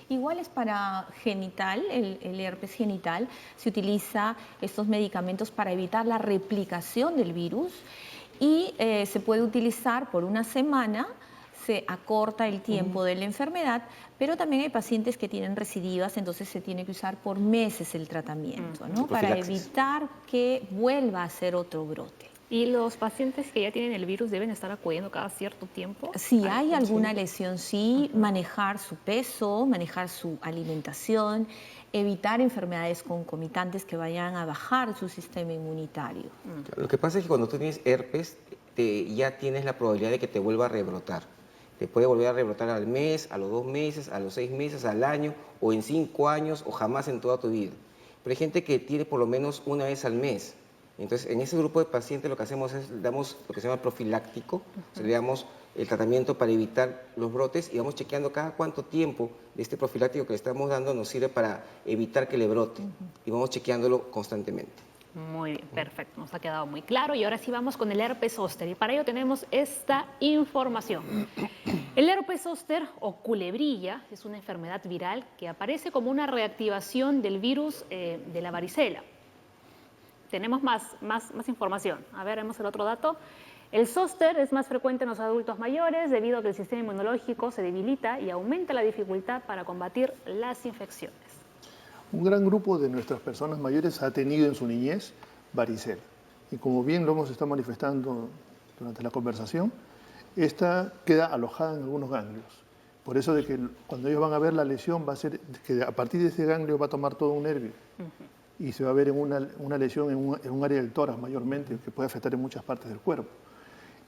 Igual es para genital, el herpes genital, se utiliza estos medicamentos para evitar la replicación del virus y se puede utilizar por una semana, se acorta el tiempo de la enfermedad, pero también hay pacientes que tienen recidivas, entonces se tiene que usar por meses el tratamiento, ¿no? Para evitar que vuelva a ser otro brote. ¿Y los pacientes que ya tienen el virus deben estar acudiendo cada cierto tiempo? Si hay alguna lesión, sí, manejar su peso, manejar su alimentación, evitar enfermedades concomitantes que vayan a bajar su sistema inmunitario. Lo que pasa es que cuando tú tienes herpes, ya tienes la probabilidad de que te vuelva a rebrotar. Te puede volver a rebrotar al mes, a los 2 meses, a los 6 meses, al año, o en 5 años, o jamás en toda tu vida. Pero hay gente que tiene por lo menos una vez al mes. Entonces, en ese grupo de pacientes lo que hacemos es, damos lo que se llama profiláctico, o sea, le damos el tratamiento para evitar los brotes y vamos chequeando cada cuánto tiempo de este profiláctico que le estamos dando nos sirve para evitar que le brote y vamos chequeándolo constantemente. Muy bien, perfecto, nos ha quedado muy claro y ahora sí vamos con el herpes zóster y para ello tenemos esta información. El herpes zóster o culebrilla es una enfermedad viral que aparece como una reactivación del virus de la varicela. Tenemos más información. A ver, vemos el otro dato. El zóster es más frecuente en los adultos mayores debido a que el sistema inmunológico se debilita y aumenta la dificultad para combatir las infecciones. Un gran grupo de nuestras personas mayores ha tenido en su niñez varicela. Y como bien lo hemos estado manifestando durante la conversación, esta queda alojada en algunos ganglios. Por eso de que cuando ellos van a ver la lesión va a ser que a partir de ese ganglio va a tomar todo un nervio. Y se va a ver en una lesión en un área del tórax mayormente, que puede afectar en muchas partes del cuerpo.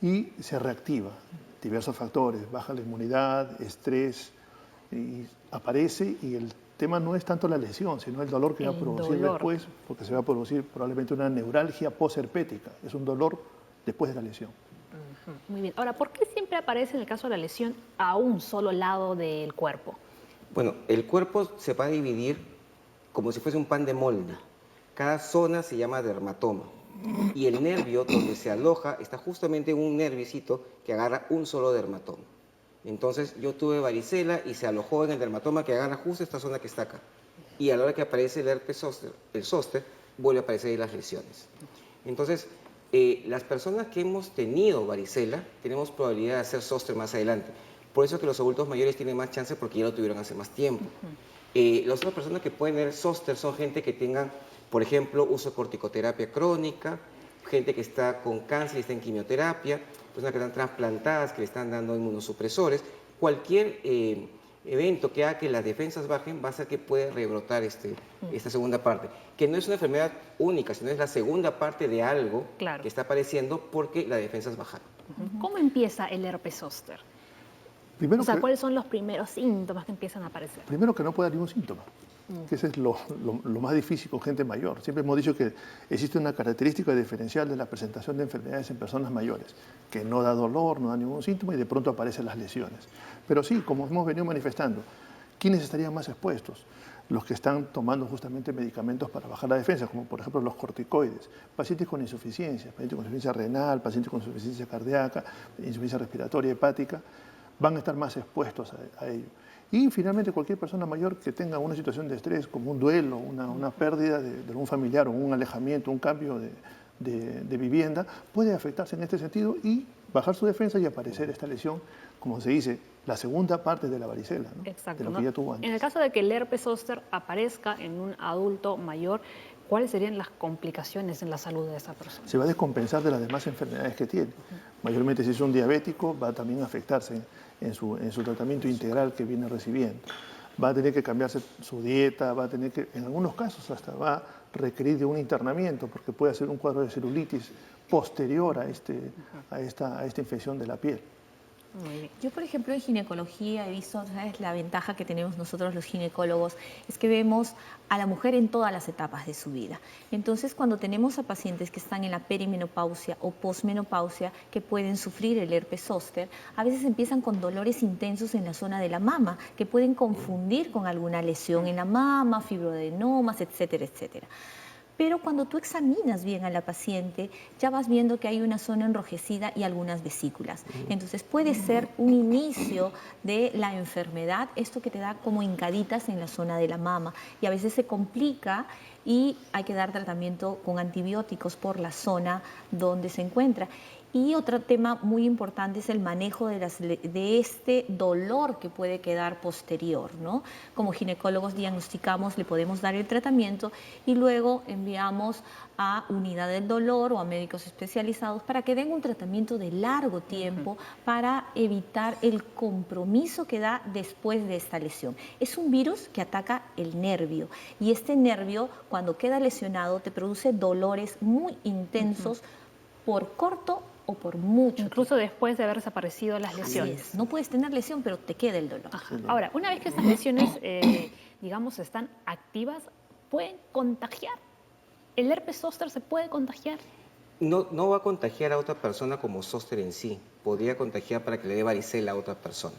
Y se reactiva, diversos factores, baja la inmunidad, estrés, y aparece y el tema no es tanto la lesión, sino el dolor que va a producir después, porque se va a producir probablemente una neuralgia posherpética, es un dolor después de la lesión. Muy bien, ahora, ¿por qué siempre aparece en el caso de la lesión a un solo lado del cuerpo? Bueno, el cuerpo se va a dividir como si fuese un pan de molde. Cada zona se llama dermatoma. Y el nervio donde se aloja está justamente en un nerviecito que agarra un solo dermatoma. Entonces yo tuve varicela y se alojó en el dermatoma que agarra justo esta zona que está acá. Y a la hora que aparece el herpes zóster, el zóster, vuelve a aparecer ahí las lesiones. Entonces, las personas que hemos tenido varicela tenemos probabilidad de hacer zóster más adelante. Por eso que los adultos mayores tienen más chance porque ya lo tuvieron hace más tiempo. Las otras personas que pueden tener zóster son gente que tengan, por ejemplo, uso de corticoterapia crónica, gente que está con cáncer y está en quimioterapia, personas que están trasplantadas, que le están dando inmunosupresores. Cualquier evento que haga que las defensas bajen va a hacer que pueda rebrotar esta segunda parte, que no es una enfermedad única, sino es la segunda parte de algo que está apareciendo porque las defensas bajaron. ¿Cómo empieza el herpes zóster? Primero ¿cuáles son los primeros síntomas que empiezan a aparecer? Primero que no puede dar ningún síntoma, que ese es lo más difícil con gente mayor. Siempre hemos dicho que existe una característica diferencial de la presentación de enfermedades en personas mayores, que no da dolor, no da ningún síntoma y de pronto aparecen las lesiones. Pero sí, como hemos venido manifestando, ¿quiénes estarían más expuestos? Los que están tomando justamente medicamentos para bajar la defensa, como por ejemplo los corticoides, pacientes con insuficiencia renal, pacientes con insuficiencia cardíaca, insuficiencia respiratoria, hepática, van a estar más expuestos a ello. Y finalmente cualquier persona mayor que tenga una situación de estrés, como un duelo, una pérdida de algún familiar o un alejamiento, un cambio de vivienda, puede afectarse en este sentido y bajar su defensa y aparecer esta lesión, como se dice, la segunda parte de la varicela, ¿no? Exacto, de lo que ya tuvo antes. En el caso de que el herpes zóster aparezca en un adulto mayor, ¿cuáles serían las complicaciones en la salud de esa persona? Se va a descompensar de las demás enfermedades que tiene. Mayormente si es un diabético va a también afectarse en su tratamiento integral que viene recibiendo. Va a tener que cambiarse su dieta, va a tener que, en algunos casos hasta va a requerir de un internamiento porque puede hacer un cuadro de celulitis posterior a esta infección de la piel. Yo, por ejemplo, en ginecología he visto, ¿sabes? La ventaja que tenemos nosotros los ginecólogos es que vemos a la mujer en todas las etapas de su vida. Entonces, cuando tenemos a pacientes que están en la perimenopausia o posmenopausia que pueden sufrir el herpes zóster, a veces empiezan con dolores intensos en la zona de la mama que pueden confundir con alguna lesión en la mama, fibroadenomas, etcétera, etcétera. Pero cuando tú examinas bien a la paciente, ya vas viendo que hay una zona enrojecida y algunas vesículas. Entonces puede ser un inicio de la enfermedad, esto que te da como hincaditas en la zona de la mama. Y a veces se complica y hay que dar tratamiento con antibióticos por la zona donde se encuentra. Y otro tema muy importante es el manejo de este dolor que puede quedar posterior, ¿no? Como ginecólogos diagnosticamos, le podemos dar el tratamiento y luego enviamos a unidad del dolor o a médicos especializados para que den un tratamiento de largo tiempo para evitar el compromiso que da después de esta lesión. Es un virus que ataca el nervio y este nervio cuando queda lesionado te produce dolores muy intensos por corto o por mucho. Incluso después de haber desaparecido las lesiones. Así es. No puedes tener lesión, pero te queda el dolor. Ahora, una vez que estas lesiones, digamos, están activas, ¿pueden contagiar? ¿El herpes zóster se puede contagiar? No va a contagiar a otra persona como zóster en sí, podría contagiar para que le dé varicela a otra persona,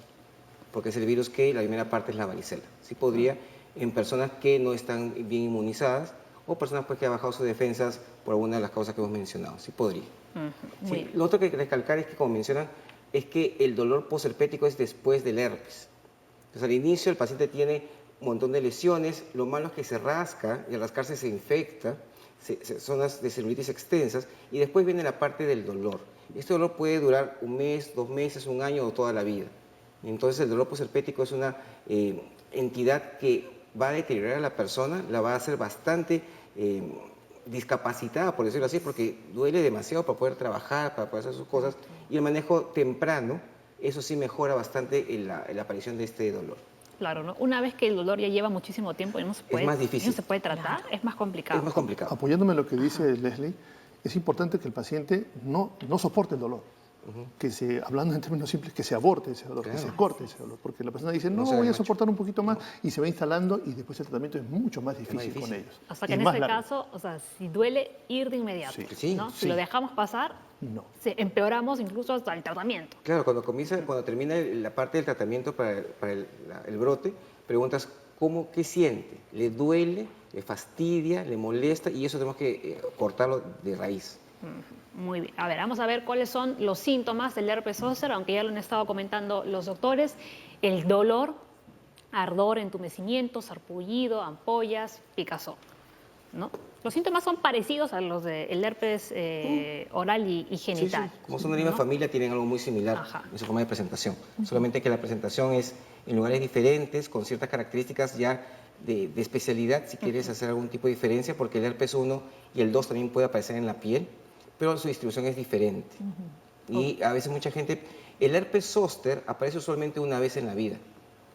porque es el virus que la primera parte es la varicela. Sí podría en personas que no están bien inmunizadas o personas pues, que han bajado sus defensas por alguna de las causas que hemos mencionado. Sí podría. Muy Sí, bien. lo otro que hay que recalcar es que, como mencionan, es que el dolor posherpético es después del herpes. Entonces, al inicio el paciente tiene un montón de lesiones, lo malo es que se rasca y al rascarse se infecta, zonas de celulitis extensas, y después viene la parte del dolor. Este dolor puede durar un mes, 2 meses, un año o toda la vida. Entonces, el dolor posherpético es una entidad que va a deteriorar a la persona, la va a hacer bastante discapacitada, por decirlo así, porque duele demasiado para poder trabajar, para poder hacer sus cosas, y el manejo temprano, eso sí mejora bastante la aparición de este dolor. Claro, ¿no? Una vez que el dolor ya lleva muchísimo tiempo y no se puede, más difícil. no se puede tratar, es más complicado. Es más complicado. Apoyándome en lo que dice Leslie, es importante que el paciente no soporte el dolor. Que se, hablando en términos simples, que se aborte ese dolor, que se corte ese dolor, porque la persona dice, no, voy a soportar un poquito más, y se va instalando, y después el tratamiento es mucho más difícil con ellos. O sea que Y en más este largo. caso, o sea, si duele, ir de inmediato, ¿no? Si lo dejamos pasar, empeoramos incluso hasta el tratamiento. Claro, cuando termina la parte del tratamiento para el brote, preguntas, ¿qué siente? ¿Le duele? ¿Le fastidia? ¿Le molesta? Y eso tenemos que cortarlo de raíz. Muy bien. A ver, vamos a ver cuáles son los síntomas del herpes zóster, aunque ya lo han estado comentando los doctores. El dolor, ardor, entumecimiento, sarpullido, ampollas, picazón, ¿no? Los síntomas son parecidos a los del herpes oral y genital. Sí. Como son de la misma familia, tienen algo muy similar en su forma de presentación. Solamente que la presentación es en lugares diferentes, con ciertas características ya de especialidad, si quieres hacer algún tipo de diferencia, porque el herpes 1 y el 2 también puede aparecer en la piel, pero su distribución es diferente. Y a veces mucha gente... El herpes zóster aparece usualmente una vez en la vida,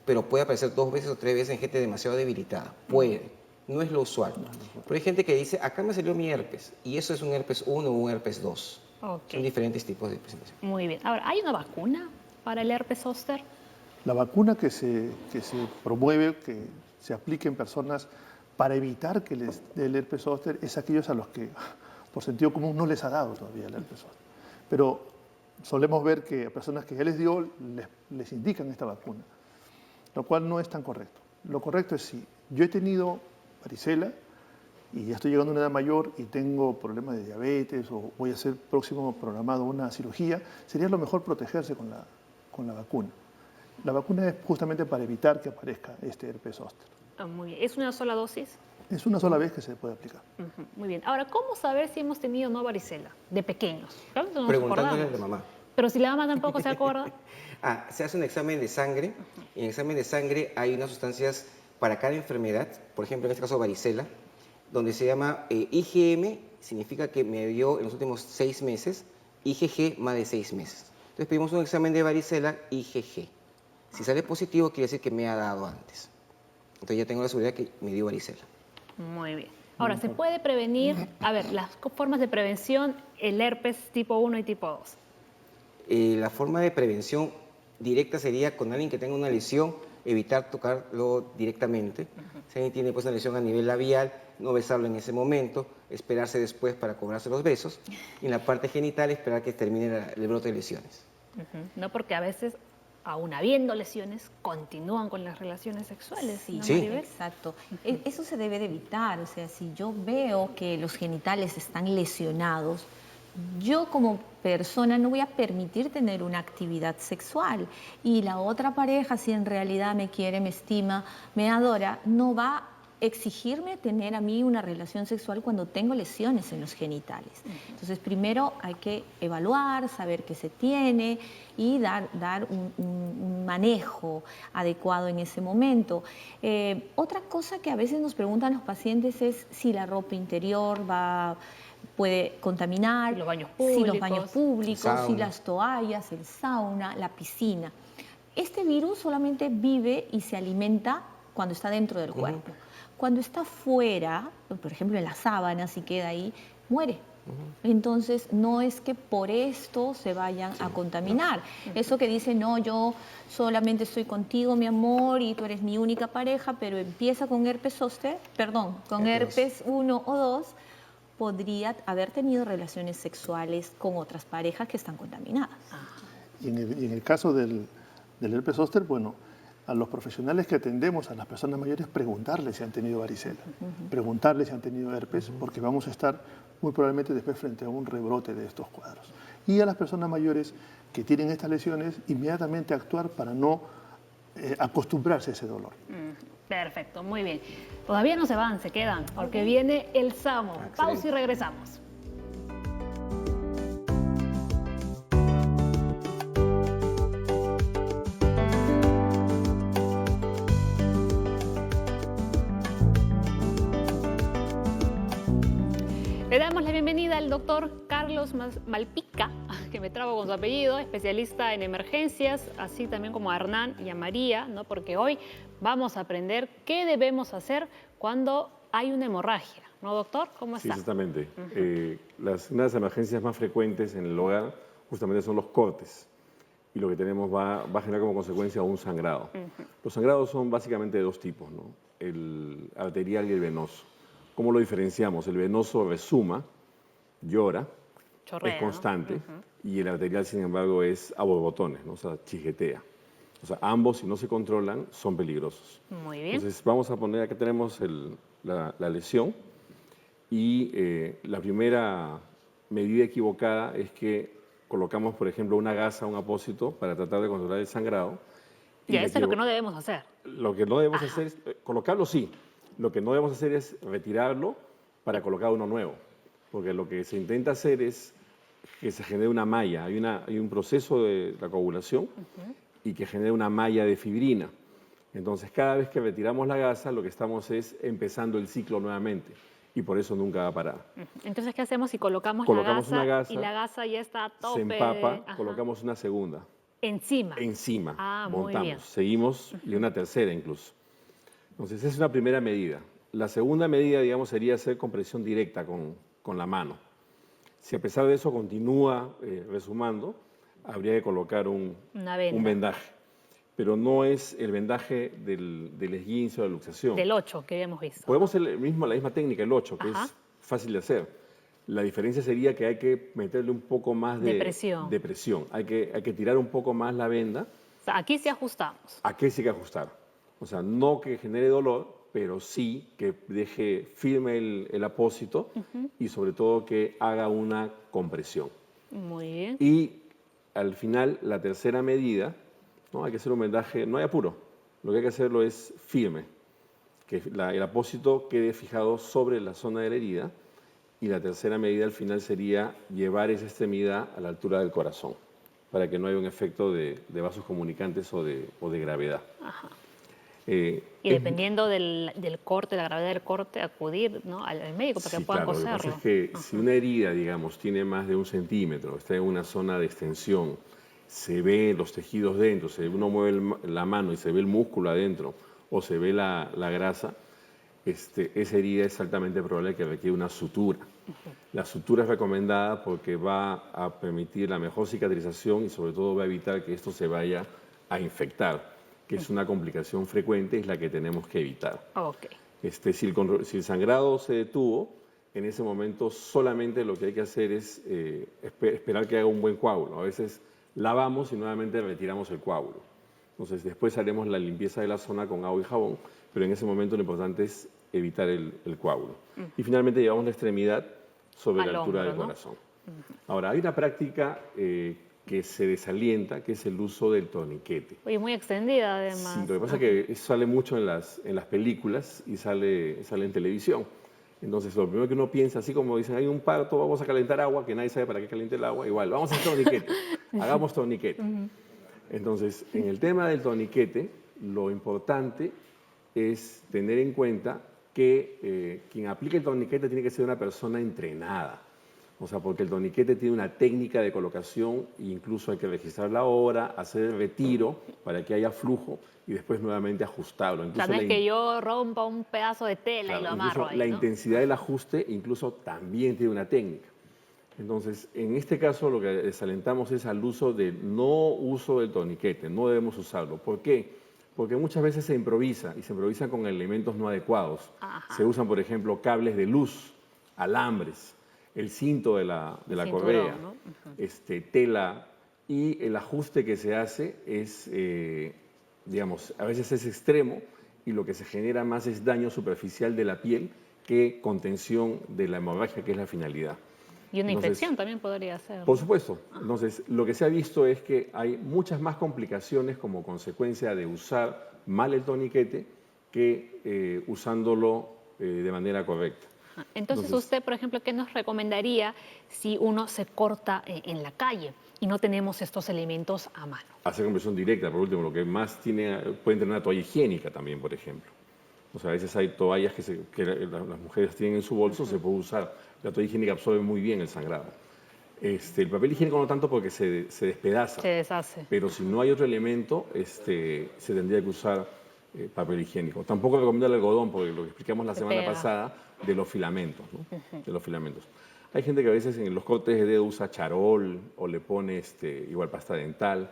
pero puede aparecer 2 veces o 3 veces en gente demasiado debilitada. Puede. No es lo usual. Pero hay gente que dice, acá me salió mi herpes, y eso es un herpes 1 o un herpes 2. Son diferentes tipos de presentación. Muy bien. Ahora, ¿hay una vacuna para el herpes zóster? La vacuna que se promueve, que se aplique en personas para evitar que les dé el herpes zóster, es aquellos a los que, por sentido común, no les ha dado todavía el herpes zóster. Pero solemos ver que a personas que ya les dio, les indican esta vacuna, lo cual no es tan correcto. Lo correcto es si yo he tenido varicela y ya estoy llegando a una edad mayor y tengo problemas de diabetes o voy a ser próximo programado una cirugía, sería lo mejor protegerse con la vacuna. La vacuna es justamente para evitar que aparezca este herpes zóster. Muy bien. ¿Es una sola dosis? Es una sola vez que se puede aplicar. Muy bien. Ahora, ¿cómo saber si hemos tenido o no varicela de pequeños? Claro, no nos Preguntándole a acordamos. la mamá. Pero si la mamá tampoco se acuerda. Se hace un examen de sangre, y en el examen de sangre hay unas sustancias para cada enfermedad, por ejemplo, en este caso varicela, donde se llama IgM, significa que me dio en los últimos 6 meses, IgG más de 6 meses. Entonces pedimos un examen de varicela IgG. Si sale positivo, quiere decir que me ha dado antes. Entonces ya tengo la seguridad que me dio varicela. Muy bien. Ahora, ¿se puede prevenir? A ver, las formas de prevención, el herpes tipo 1 y tipo 2. La forma de prevención directa sería con alguien que tenga una lesión, evitar tocarlo directamente. Si alguien tiene pues, una lesión a nivel labial, no besarlo en ese momento, esperarse después para cobrarse los besos. Y en la parte genital, esperar que termine el brote de lesiones. No, porque a veces, aún habiendo lesiones, continúan con las relaciones sexuales. Sí, ¿no, sí. Maribel? Exacto. Eso se debe de evitar. O sea, si yo veo que los genitales están lesionados, yo como persona no voy a permitir tener una actividad sexual. Y la otra pareja, si en realidad me quiere, me estima, me adora, no va a exigirme tener a mí una relación sexual cuando tengo lesiones en los genitales. Entonces, primero hay que evaluar, saber qué se tiene y dar un manejo adecuado en ese momento. Otra cosa que a veces nos preguntan los pacientes es si la ropa interior puede contaminar, Los baños si los públicos, baños públicos, sauna. si las toallas, el sauna, la piscina. Este virus solamente vive y se alimenta cuando está dentro del cuerpo. Cuando está fuera, por ejemplo en las sábanas, si queda ahí, muere. Entonces, no es que por esto se vayan a contaminar. Eso que dice, no, yo solamente estoy contigo, mi amor, y tú eres mi única pareja, pero empieza con herpes zóster, perdón, con herpes 1 o 2, podría haber tenido relaciones sexuales con otras parejas que están contaminadas. Y en el caso del herpes zóster, bueno, a los profesionales que atendemos, a las personas mayores, preguntarles si han tenido varicela, preguntarles si han tenido herpes, porque vamos a estar muy probablemente después frente a un rebrote de estos cuadros. Y a las personas mayores que tienen estas lesiones, inmediatamente actuar para no acostumbrarse a ese dolor. Perfecto, muy bien. Todavía no se van, se quedan, porque viene el SAMO. Pausa y regresamos. Le damos la bienvenida al doctor Carlos Malpica, que me trabo con su apellido, especialista en emergencias, así también como a Hernán y a María, ¿no? Porque hoy vamos a aprender qué debemos hacer cuando hay una hemorragia, ¿no, doctor? ¿Cómo está? Sí, exactamente. Una de las emergencias más frecuentes en el hogar justamente son los cortes. Y lo que tenemos va a generar como consecuencia un sangrado. Los sangrados son básicamente de dos tipos, ¿no? El arterial y el venoso. ¿Cómo lo diferenciamos? El venoso resuma, llora, Chorrea, es constante, ¿no? y el arterial, sin embargo, es a borbotones, ¿no? O sea, chijetea. O sea, ambos, si no se controlan, son peligrosos. Muy bien. Entonces, vamos a poner, acá tenemos la lesión, y la primera medida equivocada es que colocamos, por ejemplo, una gasa, un apósito, para tratar de controlar el sangrado. Y eso es lo que no debemos hacer. Lo que no debemos hacer es colocarlo, sí. Lo que no debemos hacer es retirarlo para colocar uno nuevo, porque lo que se intenta hacer es que se genere una malla. Hay un proceso de la coagulación y que genera una malla de fibrina. Entonces, cada vez que retiramos la gasa, lo que estamos es empezando el ciclo nuevamente y por eso nunca va a parar. Entonces, ¿qué hacemos si colocamos una gasa y la gasa ya está a tope? Se empapa, colocamos una segunda. Encima. Encima, muy montamos, bien. seguimos y una tercera incluso. Entonces, esa es una primera medida. La segunda medida, digamos, sería hacer compresión directa con la mano. Si a pesar de eso continúa resumando, habría que colocar un vendaje. Pero no es el vendaje del esguince o de la luxación. Del 8 que habíamos visto. Podemos hacer la misma técnica, el 8, que es fácil de hacer. La diferencia sería que hay que meterle un poco más de presión. Hay que tirar un poco más la venda. O sea, aquí sí ajustamos. Aquí sí hay que ajustar. O sea, no que genere dolor, pero sí que deje firme el apósito y sobre todo que haga una compresión. Muy bien. Y al final, la tercera medida, ¿no? Hay que hacer un vendaje, no hay apuro. Lo que hay que hacerlo es firme, que el apósito quede fijado sobre la zona de la herida. Y la tercera medida al final sería llevar esa extremidad a la altura del corazón, para que no haya un efecto de vasos comunicantes o de gravedad. Y dependiendo del corte, la gravedad del corte, acudir, ¿no?, al médico para que puedan coserlo. Lo que pasa es que si una herida, digamos, tiene más de 1 centímetro, está en una zona de extensión, se ve los tejidos dentro, uno mueve la mano y se ve el músculo adentro o se ve la grasa, esa herida es altamente probable que requiera una sutura. La sutura es recomendada porque va a permitir la mejor cicatrización y sobre todo va a evitar que esto se vaya a infectar, que es una complicación frecuente, es la que tenemos que evitar. Si el sangrado se detuvo, en ese momento solamente lo que hay que hacer es esperar que haga un buen coágulo. A veces lavamos y nuevamente retiramos el coágulo. Entonces después haremos la limpieza de la zona con agua y jabón, pero en ese momento lo importante es evitar el coágulo. Y finalmente llevamos la extremidad sobre la altura del corazón. Ahora, hay una práctica que se desalienta, que es el uso del torniquete. Oye, muy extendida además. Sí, lo que pasa es que eso sale mucho en las películas y sale en televisión. Entonces, lo primero que uno piensa, así como dicen, hay un parto, vamos a calentar agua, que nadie sabe para qué caliente el agua, igual, vamos a hacer torniquete, hagamos torniquete. Entonces, en el tema del torniquete, lo importante es tener en cuenta que quien aplique el torniquete tiene que ser una persona entrenada. O sea, porque el torniquete tiene una técnica de colocación e incluso hay que registrar la hora, hacer el retiro para que haya flujo y después nuevamente ajustarlo. O sea, no es que yo rompa un pedazo de tela y lo amarro ahí, la ¿no? intensidad del ajuste incluso también tiene una técnica. Entonces, en este caso lo que desalentamos es al uso no uso del torniquete, no debemos usarlo. ¿Por qué? Porque muchas veces se improvisa y se improvisa con elementos no adecuados. Se usan, por ejemplo, cables de luz, alambres, el cinto de la correa, ¿no? Tela y el ajuste que se hace es, digamos, a veces es extremo y lo que se genera más es daño superficial de la piel que contención de la hemorragia, que es la finalidad. Y una Entonces, infección también podría ser. Por supuesto. Entonces, lo que se ha visto es que hay muchas más complicaciones como consecuencia de usar mal el torniquete que usándolo de manera correcta. Entonces, usted, por ejemplo, ¿qué nos recomendaría si uno se corta en la calle y no tenemos estos elementos a mano? Hacer compresión directa, por último, lo que más pueden tener una toalla higiénica también, por ejemplo. O sea, a veces hay toallas que las mujeres tienen en su bolso, se puede usar. La toalla higiénica absorbe muy bien el sangrado. El papel higiénico no tanto porque se despedaza. Se deshace. Pero si no hay otro elemento, se tendría que usar papel higiénico. Tampoco recomiendo el algodón, porque lo que explicamos la semana pasada de los filamentos, ¿no? De los filamentos. Hay gente que a veces en los cortes de dedo usa charol o le pone igual pasta dental.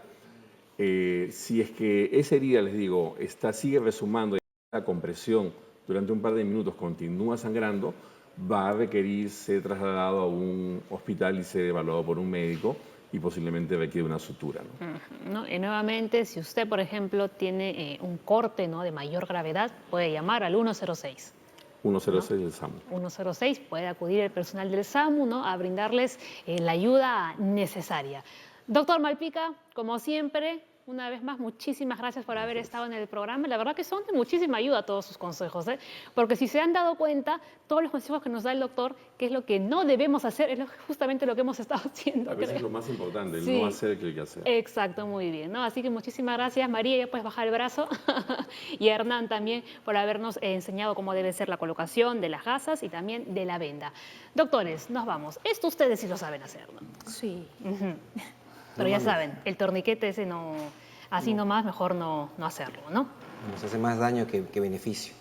Si es que esa herida, les digo, sigue resumando y la compresión durante un par de minutos continúa sangrando, va a requerir ser trasladado a un hospital y ser evaluado por un médico y posiblemente requiere una sutura, ¿no? Y nuevamente, si usted, por ejemplo, tiene un corte, ¿no?, de mayor gravedad, puede llamar al 106. 106 del SAMU. 106, puede acudir el personal del SAMU, ¿no?, a brindarles la ayuda necesaria. Doctor Malpica, como siempre, una vez más, muchísimas gracias por haber estado en el programa. La verdad que son de muchísima ayuda todos sus consejos, ¿eh? Porque si se han dado cuenta, todos los consejos que nos da el doctor, que es lo que no debemos hacer, es justamente lo que hemos estado haciendo. A veces es lo más importante, el no hacer que hay que hacer. Exacto, muy bien, ¿no? Así que muchísimas gracias, María, ya puedes bajar el brazo. Y a Hernán también por habernos enseñado cómo debe ser la colocación de las gasas y también de la venda. Doctores, nos vamos. Esto ustedes sí lo saben hacer, ¿no? Sí. Pero ya saben, el torniquete ese no, así nomás mejor no hacerlo, ¿no? Nos hace más daño que beneficio.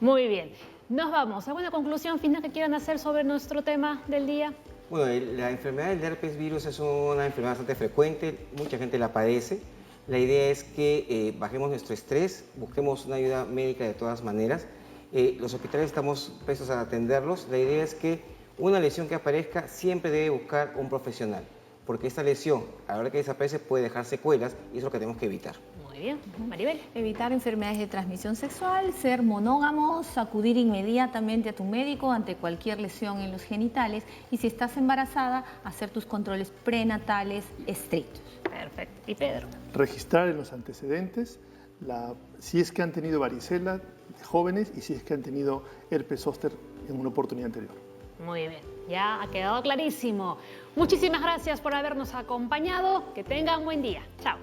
Muy bien. Nos vamos. ¿Alguna conclusión final que quieran hacer sobre nuestro tema del día? Bueno, la enfermedad del herpes virus es una enfermedad bastante frecuente, mucha gente la padece. La idea es que bajemos nuestro estrés, busquemos una ayuda médica de todas maneras. Los hospitales estamos prestos a atenderlos. La idea es que una lesión que aparezca siempre debe buscar un profesional, porque esta lesión, a la hora que desaparece, puede dejar secuelas y eso es lo que tenemos que evitar. Muy bien. Maribel. Evitar enfermedades de transmisión sexual, ser monógamos, acudir inmediatamente a tu médico ante cualquier lesión en los genitales y si estás embarazada, hacer tus controles prenatales estrictos. Perfecto. ¿Y Pedro? Registrar en los antecedentes si es que han tenido varicela de jóvenes y si es que han tenido herpes zóster en una oportunidad anterior. Muy bien, ya ha quedado clarísimo. Muchísimas gracias por habernos acompañado. Que tengan buen día. Chao.